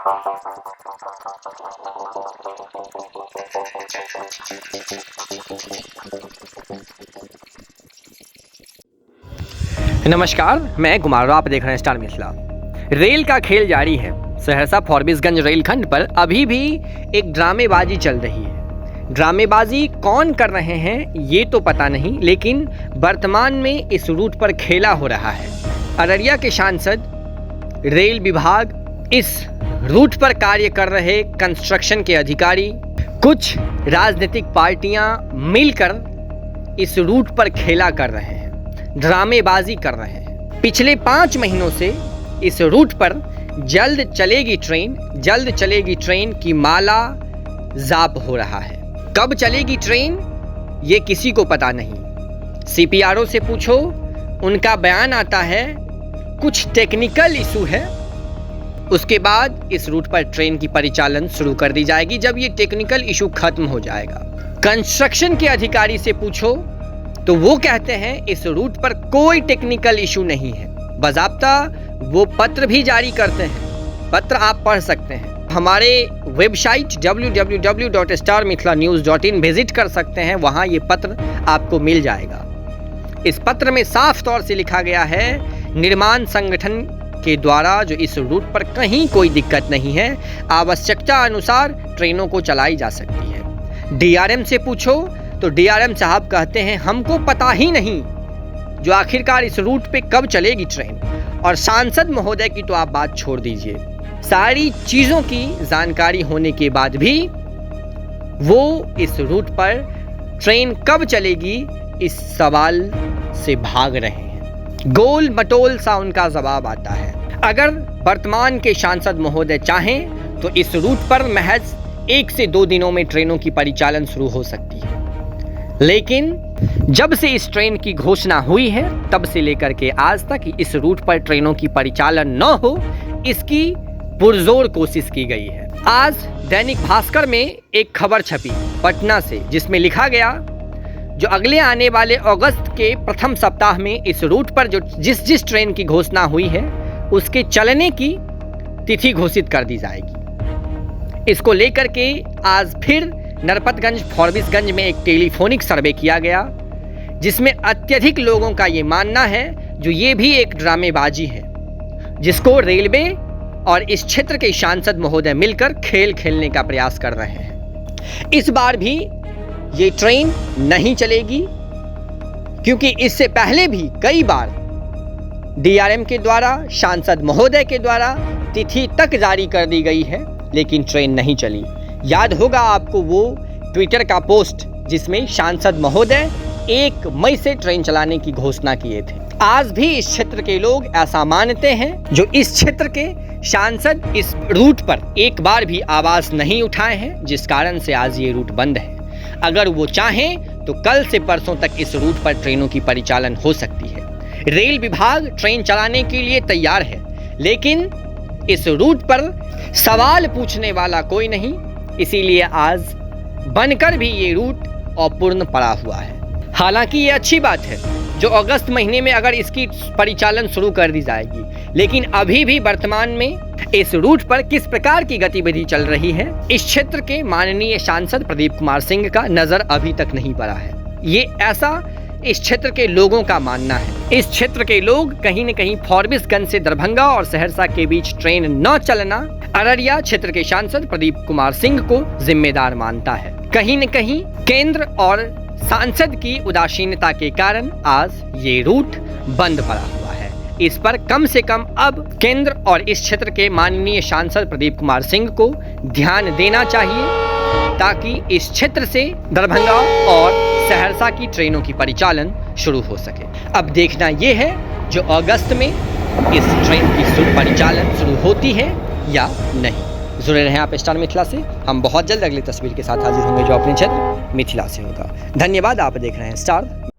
नमस्कार, मैं कुमार, आप देख रहे हैं स्टार मिथिला। रेल का खेल जारी है। सहरसा फॉरबिसगंज रेलखंड पर अभी भी एक ड्रामेबाजी चल रही है। ड्रामेबाजी कौन कर रहे हैं ये तो पता नहीं, लेकिन वर्तमान में इस रूट पर खेला हो रहा है। अररिया के सांसद, रेल विभाग, इस रूट पर कार्य कर रहे कंस्ट्रक्शन के अधिकारी, कुछ राजनीतिक पार्टियां मिलकर इस रूट पर खेला कर रहे हैं, ड्रामेबाजी कर रहे हैं। पिछले 5 महीनों से इस रूट पर जल्द चलेगी ट्रेन की माला जाप हो रहा है। कब चलेगी ट्रेन ये किसी को पता नहीं। सीपीआरओ से पूछो, उनका बयान आता है कुछ टेक्निकल इशू है, उसके बाद इस रूट पर ट्रेन की परिचालन शुरू कर दी जाएगी जब ये टेक्निकल इशू खत्म हो जाएगा। कंस्ट्रक्शन के अधिकारी से पूछो तो वो कहते हैं इस रूट पर कोई टेक्निकल इशू नहीं है। बाज़ाब्ता वो पत्र भी जारी करते हैं, पत्र आप पढ़ सकते हैं। हमारे वेबसाइट www.starmithlanews.in विजिट कर सकते हैं, वहाँ ये पत्र आपको मिल जाएगा। इस पत्र में साफ तौर से लिखा गया है, निर्माण संगठन के द्वारा जो इस रूट पर कहीं कोई दिक्कत नहीं है, आवश्यकता अनुसार ट्रेनों को चलाई जा सकती है। डीआरएम से पूछो तो डीआरएम साहब कहते हैं हमको पता ही नहीं जो आखिरकार इस रूट पे कब चलेगी ट्रेन। और सांसद महोदय की तो आप बात छोड़ दीजिए, सारी चीज़ों की जानकारी होने के बाद भी वो इस रूट पर ट्रेन कब चलेगी इस सवाल से भाग रहे हैं। गोल मटोल सा उनका जवाब आता है। अगर वर्तमान के सांसद महोदय चाहें तो इस रूट पर महज 1 से 2 दिनों में ट्रेनों की परिचालन शुरू हो सकती है, लेकिन जब से इस ट्रेन की घोषणा हुई है तब से लेकर के आज तक इस रूट पर ट्रेनों की परिचालन न हो, इसकी पुरजोर कोशिश की गई है। आज दैनिक भास्कर में एक खबर छपी पटना से, जिसमें लिखा गया जो अगले आने वाले अगस्त के प्रथम सप्ताह में इस रूट पर जो जिस ट्रेन की घोषणा हुई है उसके चलने की तिथि घोषित कर दी जाएगी। इसको लेकर के आज फिर नरपतगंज फॉरबिसगंज में एक टेलीफोनिक सर्वे किया गया, जिसमें अत्यधिक लोगों का ये मानना है जो ये भी एक ड्रामेबाजी है, जिसको रेलवे और इस क्षेत्र के सांसद महोदय मिलकर खेल खेलने का प्रयास कर रहे हैं। इस बार भी ये ट्रेन नहीं चलेगी, क्योंकि इससे पहले भी कई बार डीआरएम के द्वारा, सांसद महोदय के द्वारा तिथि तक जारी कर दी गई है, लेकिन ट्रेन नहीं चली। याद होगा आपको वो ट्विटर का पोस्ट जिसमें सांसद महोदय 1 मई से ट्रेन चलाने की घोषणा किए थे। आज भी इस क्षेत्र के लोग ऐसा मानते हैं, जो इस क्षेत्र के सांसद इस रूट पर एक बार भी आवाज नहीं उठाए हैं, जिस कारण से आज ये रूट बंद है। अगर वो चाहें तो कल से परसों तक इस रूट पर ट्रेनों की परिचालन हो सकती है। रेल विभाग ट्रेन चलाने के लिए तैयार है, लेकिन इस रूट पर सवाल पूछने वाला कोई नहीं, इसीलिए आज बनकर भी ये रूट अपूर्ण पड़ा हुआ है। हालांकि ये अच्छी बात है जो अगस्त महीने में अगर इसकी परिचालन शुरू कर दी जाएगी, लेकिन अभी भी वर्तमान में इस रूट पर किस प्रकार की गतिविधि चल रही है, इस क्षेत्र के माननीय सांसद प्रदीप कुमार सिंह का नजर अभी तक नहीं पड़ा है। ये ऐसा इस क्षेत्र के लोगों का मानना है। इस क्षेत्र के लोग कहीं न कहीं फॉरबिसगंज से दरभंगा और सहरसा के बीच ट्रेन न चलना अररिया क्षेत्र के सांसद प्रदीप कुमार सिंह को जिम्मेदार मानता है। कहीं न कहीं केंद्र और सांसद की उदासीनता के कारण आज ये रूट बंद पड़ा हुआ है। इस पर कम से कम अब केंद्र और इस क्षेत्र के माननीय सांसद प्रदीप कुमार सिंह को ध्यान देना चाहिए, ताकि इस क्षेत्र से दरभंगा और सहरसा की ट्रेनों की परिचालन शुरू हो सके। अब देखना यह है जो अगस्त में इस ट्रेन की परिचालन शुरू होती है या नहीं। जुड़े रहें आप स्टार मिथिला से। हम बहुत जल्द अगली तस्वीर के साथ हाजिर होंगे जो अपने क्षेत्र मिथिला से होगा। धन्यवाद, आप देख रहे हैं स्टार।